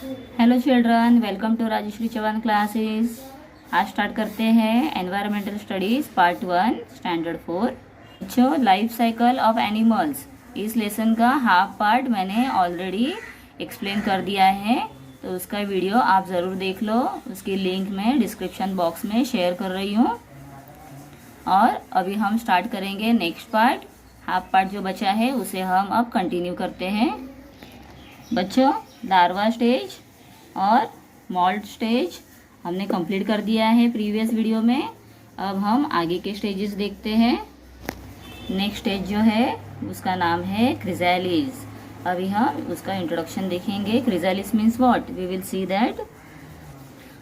Hello children, welcome to Rajshri Chauhan classes. आज start करते हैं एनवायरमेंटल स्टडीज़ पार्ट 1 स्टैंडर्ड 4। बच्चों, लाइफ साइकिल ऑफ एनिमल्स इस लेसन का हाफ पार्ट मैंने ऑलरेडी एक्सप्लेन कर दिया है, तो उसका वीडियो आप ज़रूर देख लो। उसकी लिंक मैं डिस्क्रिप्शन बॉक्स में शेयर कर रही हूँ। और अभी हम स्टार्ट करेंगे नेक्स्ट पार्ट। हाफ पार्ट जो बचा है उसे हम अब कंटिन्यू करते हैं। बच्चों, लार्वा स्टेज और मॉल्ट स्टेज हमने कंप्लीट कर दिया है प्रीवियस वीडियो में। अब हम आगे के स्टेजेस देखते हैं। नेक्स्ट स्टेज जो है उसका नाम है क्रिजैलिस। अभी हम उसका इंट्रोडक्शन देखेंगे। Chrysalis means what? We will see that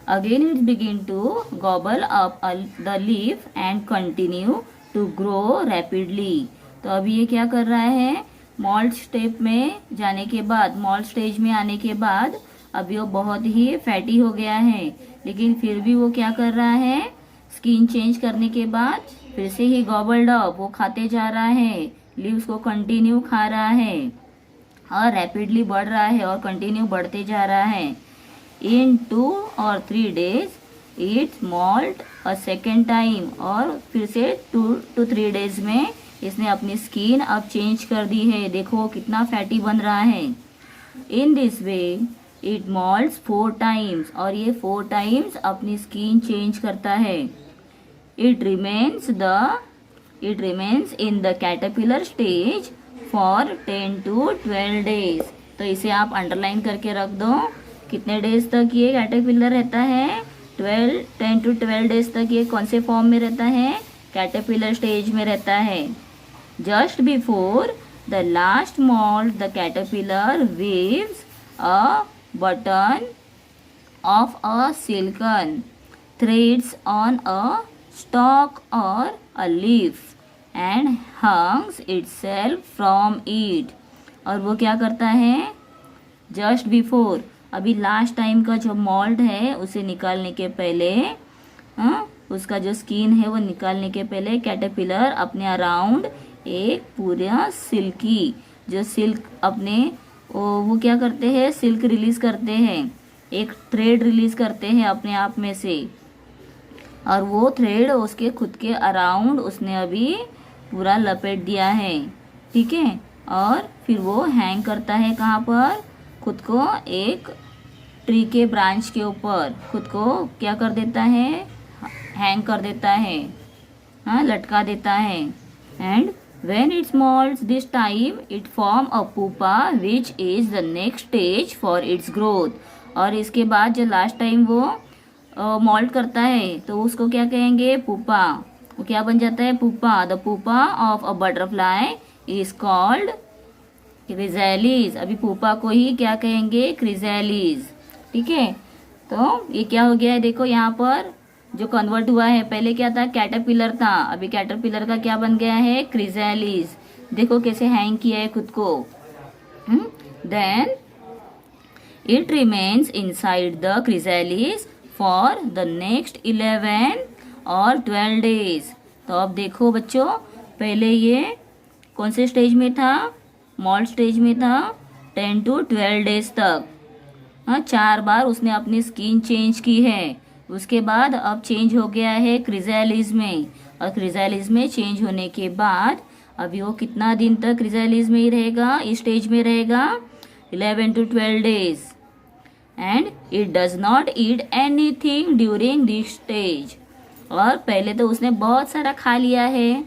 again it begin to gobble up the leaf and continue to grow rapidly. तो अभी ये क्या कर रहा है? मॉल्ट स्टेप में जाने के बाद, मॉल्ट स्टेज में आने के बाद अभी वो बहुत ही फैटी हो गया है, लेकिन फिर भी वो क्या कर रहा है? स्किन चेंज करने के बाद फिर से ही गॉबल्ड अप, वो खाते जा रहा है, लीव्स को कंटिन्यू खा रहा है और रैपिडली बढ़ रहा है और कंटिन्यू बढ़ते जा रहा है। इन 2 or 3 days it's malt a second time, और फिर से 2 to 3 days में इसने अपनी स्किन अब चेंज कर दी है। देखो कितना फैटी बन रहा है। In this way it malts 4 times, और ये 4 times अपनी स्किन चेंज करता है। It remains in the caterpillar stage for 10 to 12 days। तो इसे आप अंडरलाइन करके रख दो। कितने डेज तक ये कैटरपिलर रहता है? 10 to 12 days तक ये कौन से फॉर्म में रहता है? कैटरपिलर स्टेज में रहता है। Just before the last malt the caterpillar weaves a button of a silken threads on a stalk or a leaf and hangs itself from it। और वो क्या करता है? जस्ट बिफोर, अभी लास्ट टाइम का जो मॉल्ट है उसे निकालने के पहले, उसका जो स्किन है वो निकालने के पहले कैटरपिलर अपने अराउंड एक पूरा सिल्की, जो सिल्क अपने वो क्या करते हैं? सिल्क रिलीज करते हैं, एक थ्रेड रिलीज करते हैं अपने आप में से, और वो थ्रेड उसके खुद के अराउंड उसने अभी पूरा लपेट दिया है। ठीक है, और फिर वो हैंग करता है कहाँ पर? खुद को एक ट्री के ब्रांच के ऊपर खुद को क्या कर देता है? हैंग कर देता है, लटका देता है। And when it molts this time it form a pupa which is the next stage for its growth। और इसके बाद जो लास्ट टाइम वो मॉल्ट करता है तो उसको क्या कहेंगे? पुपा। वो क्या बन जाता है? Pupa. The pupa of a butterfly is called chrysalis. अभी पुपा को ही क्या कहेंगे? क्रिजैलिस। ठीक है, तो ये क्या हो गया है? देखो यहाँ पर जो कन्वर्ट हुआ है, पहले क्या था? कैटरपिलर था, अभी कैटरपिलर का क्या बन गया है? क्रिजैलिस। देखो कैसे हैंग किया है खुद को। Then it remains inside the chrysalis for the next 11 or 12 days। तो अब देखो बच्चों, पहले ये कौन से स्टेज में था? मॉल्ट स्टेज में था 10 to 12 days तक। 4 बार उसने अपनी स्किन चेंज की है। उसके बाद अब चेंज हो गया है क्रिजैलिस में, और क्रिजैलिस में चेंज होने के बाद अभी वो कितना दिन तक क्रिजैलिस में ही रहेगा? इस स्टेज में रहेगा 11 to 12 days। And it does not eat anything during this stage. और पहले तो उसने बहुत सारा खा लिया है,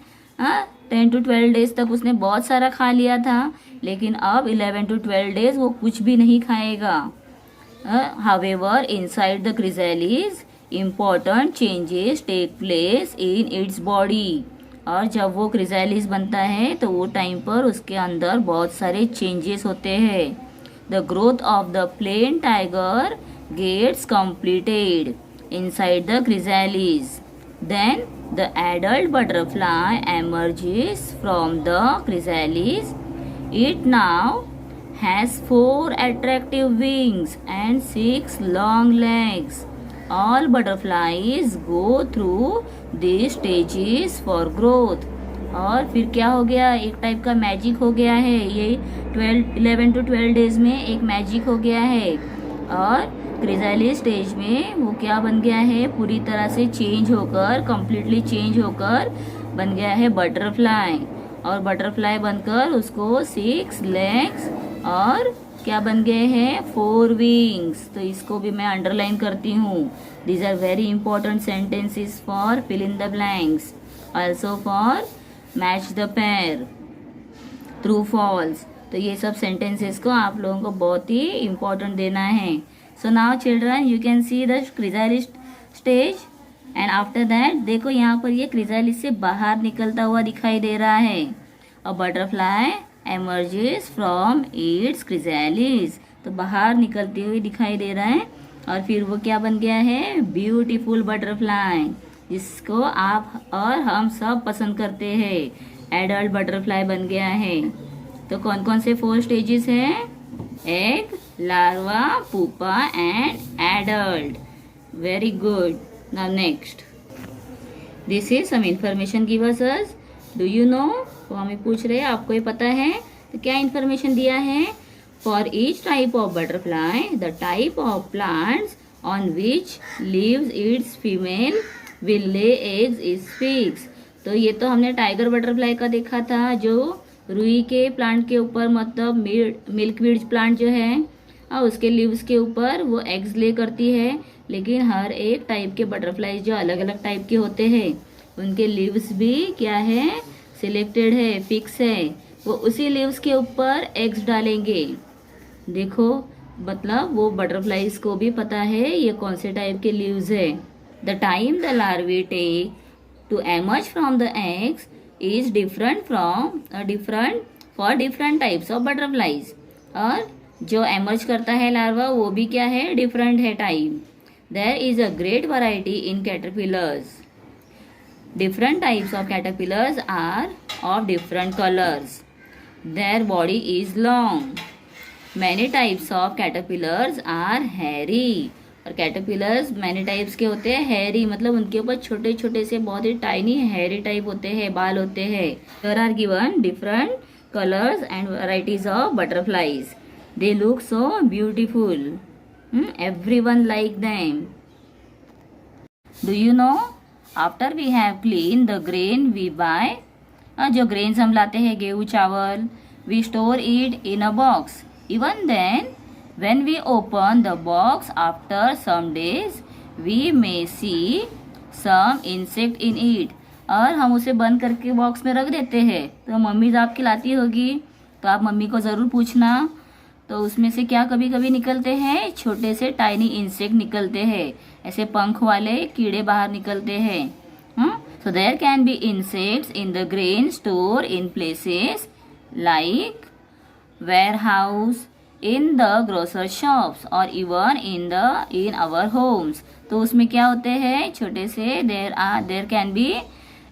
10 to 12 days तक उसने बहुत सारा खा लिया था, लेकिन अब 11 to 12 days वो कुछ भी नहीं खाएगा। However, inside the chrysalis, important changes take place in its body। और जब वो क्रिजैलिस बनता है तो वो टाइम पर उसके अंदर बहुत सारे चेंजेस होते हैं। The growth of the plain tiger gets completed inside the chrysalis। Then the adult butterfly emerges from the chrysalis। It now has 4 attractive wings and 6 long legs। All butterflies go through these stages for growth। और फिर क्या हो गया? एक type का magic हो गया है ये 11 to 12 days में एक मैजिक हो गया है। और क्रिजाइलिस स्टेज में वो क्या बन गया है, पूरी तरह से चेंज होकर, कंप्लीटली चेंज होकर बन गया है बटरफ्लाई। और बटरफ्लाई बनकर उसको 6 लेग्स और क्या बन गए हैं, 4 विंग्स। तो इसको भी मैं अंडरलाइन करती हूँ। These are very important sentences for fill in the blanks, also for match the pair, true false. तो ये सब सेंटेंसेस को आप लोगों को बहुत ही इंपॉर्टेंट देना है। So now children you can see the chrysalis stage and after that देखो यहाँ पर ये क्रिजाइलिस से बाहर निकलता हुआ दिखाई दे रहा है। A butterfly emerges from its chrysalis, तो बाहर निकलती हुई दिखाई दे रहा है। और फिर वो क्या बन गया है, ब्यूटीफुल बटरफ्लाई, जिसको आप और हम सब पसंद करते हैं। एडल्ट बटरफ्लाई बन गया है। तो कौन कौन से 4 स्टेजेस हैं, egg, larva, pupa and adult. Very good. Now next, this is some information givers us, do you know. तो हमें पूछ रहे हैं आपको ये पता है, तो क्या इंफॉर्मेशन दिया है, for each type of butterfly the type of plants on which lives its female will lay eggs is fix. तो ये तो हमने टाइगर बटरफ्लाई का देखा था, जो रुई के प्लांट के ऊपर, मतलब मिल्कवीड प्लांट जो है और उसके लीव्स के ऊपर वो एग्स ले करती है। लेकिन हर एक टाइप के बटरफ्लाई जो अलग अलग टाइप के होते हैं, उनके लीव्स भी क्या है, सिलेक्टेड है, फिक्स है। वो उसी लीव्स के ऊपर एग्स डालेंगे। देखो, मतलब वो बटरफ्लाईज को भी पता है ये कौन से टाइप के लीव्स है। The time the larvae take to emerge from the eggs is different for different types of butterflies। और जो एमर्ज करता है लार्वा वो भी क्या है, डिफरेंट है time. There is a great variety in caterpillars. Different types of caterpillars are of different colours. Their body is long. Many types of caterpillars are hairy. और कैटरपिलर्स मैनी टाइप्स के होते हैं, Harry मतलब उनके ऊपर छोटे छोटे से बहुत ही टाइनी हैरी टाइप होते हैं, बाल होते हैं। There are given different colours and varieties of butterflies. They look so beautiful, everyone like them. Do you know, after we have clean the grain we buy, जो ग्रेन्स हम लाते हैं, गेहूँ चावल, we store it in a box. Even then when we open the box after some days we may see some insect in it। और हम उसे बंद करके बॉक्स में रख देते हैं। तो मम्मी आपकी लाती होगी, तो आप मम्मी को ज़रूर पूछना। तो उसमें से क्या कभी कभी निकलते हैं, छोटे से टाइनी इंसेक्ट निकलते हैं, ऐसे पंख वाले कीड़े बाहर निकलते हैं। So there can be insects in the grain store in places like warehouse, in the grocer shops और इवन इन आवर होम्स। तो उसमें क्या होते हैं, छोटे से there can be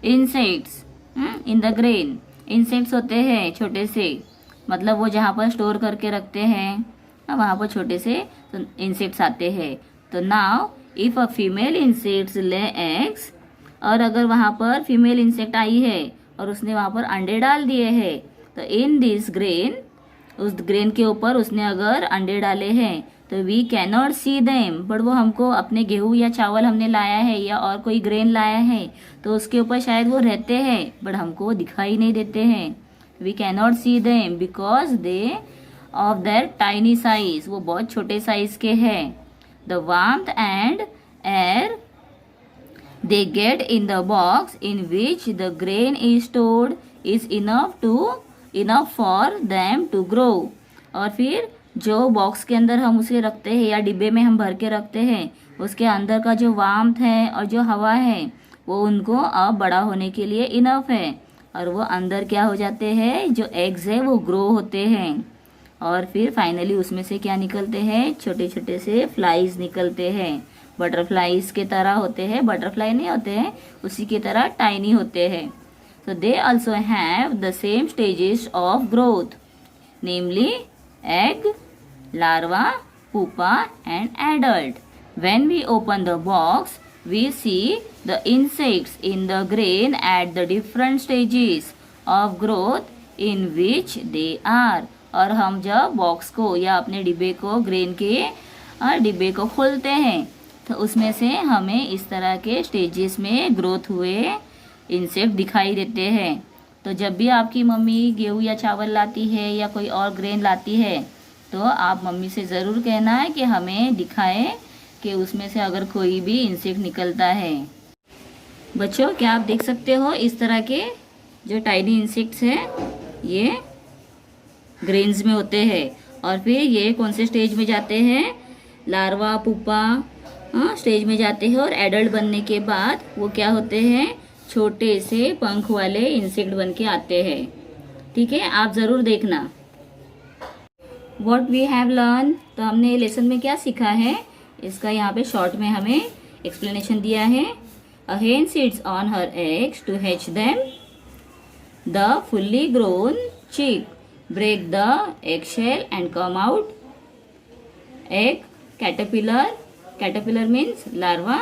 insects in the grain. Insects होते हैं छोटे से, मतलब वो जहाँ पर स्टोर करके रखते हैं वहाँ पर छोटे से इंसेक्ट्स आते हैं। तो now if a female insects lay eggs, और अगर वहाँ पर फीमेल इंसेक्ट आई है और उसने वहाँ पर अंडे डाल दिए हैं, तो इन दिस ग्रेन, उस ग्रेन के ऊपर उसने अगर अंडे डाले हैं, तो we can not see them. But वो हमको अपने गेहूँ या चावल हमने लाया है या और कोई ग्रेन लाया है, तो उसके ऊपर शायद वो रहते हैं, बट हमको दिखाई नहीं देते हैं। We can not see them because they of their tiny size, वो बहुत छोटे साइज के हैं। The warmth and air they get in the box in which the grain is stored is enough for them to grow। और फिर जो box के अंदर हम उसे रखते हैं या डिब्बे में हम भर के रखते हैं, उसके अंदर का जो वार्मथ है और जो हवा है वो उनको अब बड़ा होने के लिए इनफ है। और वो अंदर क्या हो जाते हैं, जो एग्स है वो ग्रो होते हैं। और फिर फाइनली उसमें से क्या निकलते हैं, छोटे छोटे से फ्लाइज निकलते हैं। बटरफ्लाईज के तरह होते हैं, बटरफ्लाई नहीं होते हैं, उसी की तरह टाइनी होते हैं। So they also have the same stages of growth, namely egg, larva, pupa and adult। When we open the box, we see the insects in the grain at the different stages of growth in which they are। और हम जब box को या अपने डिब्बे को grain के और डिब्बे को खोलते हैं तो उसमें से हमें इस तरह के स्टेजेस में ग्रोथ हुए इंसेक्ट दिखाई देते हैं। तो जब भी आपकी मम्मी गेहूँ या चावल लाती है या कोई और ग्रेन लाती है तो आप मम्मी से ज़रूर कहना है कि हमें दिखाए कि उसमें से अगर कोई भी इंसेक्ट निकलता है। बच्चों, क्या आप देख सकते हो इस तरह के जो टाइनी इंसेक्ट्स हैं ये ग्रेन्स में होते हैं और फिर ये कौन से स्टेज में जाते हैं, लार्वा पुपा स्टेज में जाते हैं और एडल्ट बनने के बाद वो क्या होते हैं, छोटे से पंख वाले इंसेक्ट बन के आते हैं। ठीक है, आप ज़रूर देखना। व्हाट वी हैव लर्न, तो हमने लेसन में क्या सीखा है इसका यहाँ पे शॉर्ट में हमें एक्सप्लेनेशन दिया है। अ hen sits on her eggs to hatch them. The fully grown chick break the eggshell and come out. Egg, caterpillar, caterpillar means larva,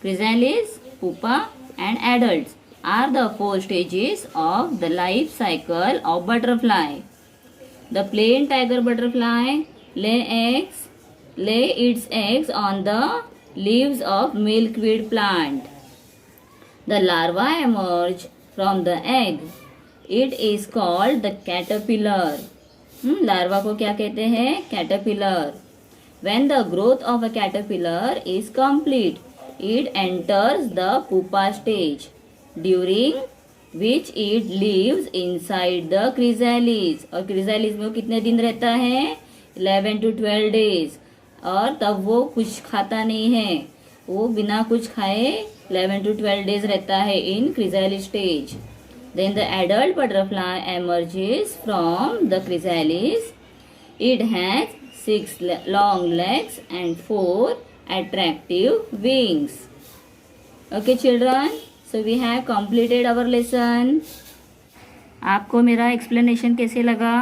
chrysalis, pupa and adults are the 4 stages of the life cycle of butterfly. The plain tiger butterfly lay its eggs on the leaves of milkweed plant. The larva emerge from the egg. It is called the caterpillar. Larva को क्या कहते हैं, caterpillar. When the growth of a caterpillar is complete, it enters the pupa stage, during which it lives inside the chrysalis. और chrysalis में वो कितने दिन रहता है, 11 to 12 days. और तब वो कुछ खाता नहीं है, वो बिना कुछ खाए 11 to 12 days रहता है in chrysalis stage. Then the adult butterfly emerges from the chrysalis. It has 6 long legs and 4 attractive wings. Okay children, so we have completed our lesson. आपको मेरा एक्सप्लेनेशन कैसे लगा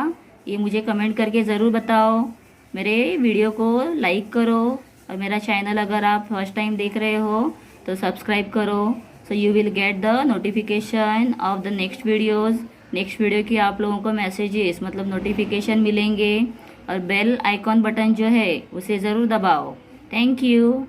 ये मुझे कमेंट करके ज़रूर बताओ। मेरे वीडियो को लाइक करो और मेरा चैनल अगर आप फर्स्ट टाइम देख रहे हो तो सब्सक्राइब करो, so you will get the notification of the next videos. Next video की आप लोगों को मैसेजेस मतलब नोटिफिकेशन मिलेंगे और बेल आइकॉन बटन जो है उसे ज़रूर दबाओ। Thank you.